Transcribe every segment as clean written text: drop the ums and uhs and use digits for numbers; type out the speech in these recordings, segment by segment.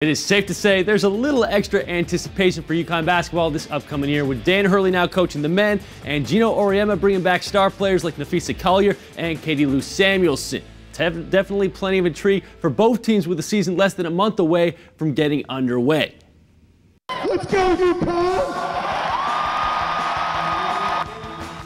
It is safe to say there's a little extra anticipation for UConn basketball this upcoming year, with Dan Hurley now coaching the men and Gino Auriemma bringing back star players like Nafisa Collier and Katie Lou Samuelson. Definitely plenty of intrigue for both teams, with the season less than a month away from getting underway. Let's go, UConn!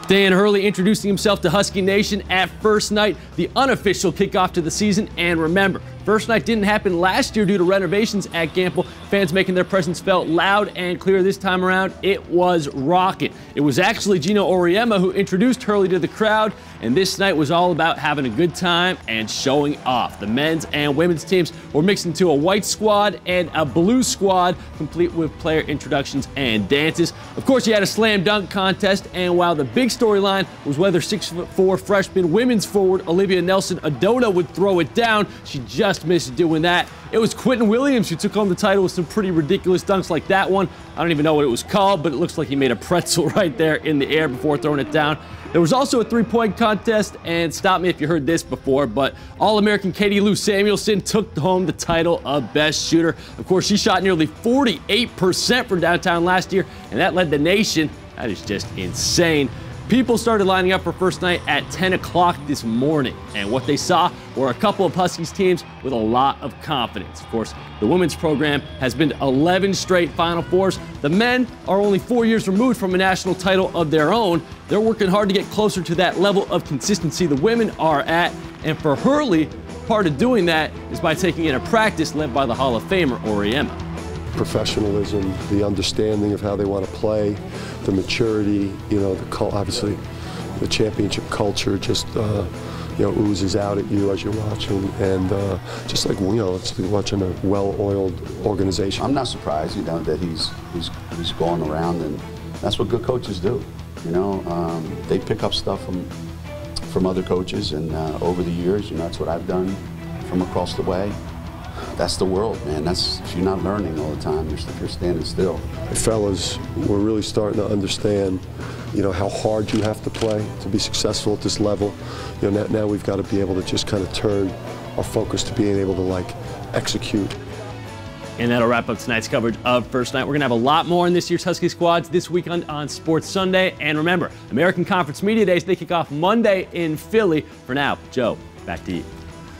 Dan Hurley introducing himself to Husky Nation at First Night, the unofficial kickoff to the season. And remember, First Night didn't happen last year due to renovations at Gampel. Fans making their presence felt loud and clear this time around. It was rocking. It was actually Gino Auriemma who introduced Hurley to the crowd, and this night was all about having a good time and showing off. The men's and women's teams were mixed into a white squad and a blue squad, complete with player introductions and dances. Of course, you had a slam dunk contest, and while the big storyline was whether 6'4" freshman women's forward Olivia Nelson-Adona would throw it down, she just missed doing that. It was Quentin Williams who took home the title with some pretty ridiculous dunks like that one. I don't even know what it was called, but it looks like he made a pretzel right there in the air before throwing it down. There was also a three-point contest, and stop me if you heard this before, but All-American Katie Lou Samuelson took home the title of Best Shooter. Of course, she shot nearly 48% from downtown last year, and that led the nation. That is just insane. People started lining up for First Night at 10 o'clock this morning, and what they saw were a couple of Huskies teams with a lot of confidence. Of course, the women's program has been to 11 straight Final Fours. The men are only 4 years removed from a national title of their own. They're working hard to get closer to that level of consistency the women are at, and for Hurley, part of doing that is by taking in a practice led by the Hall of Famer Auriemma. Professionalism, the understanding of how they want to play, the maturity, obviously the championship culture just oozes out at you as you're watching, and just like it's like watching a well-oiled organization. I'm not surprised, that he's going around, and that's what good coaches do. They pick up stuff from other coaches, and over the years, that's what I've done from across the way. That's the world, man. That's, if you're not learning all the time, if you're standing still. Fellas, we're really starting to understand, how hard you have to play to be successful at this level. Now we've got to be able to just kind of turn our focus to being able to execute. And that'll wrap up tonight's coverage of First Night. We're going to have a lot more in this year's Husky squads this weekend on Sports Sunday. And remember, American Conference Media Days, they kick off Monday in Philly. For now, Joe, back to you.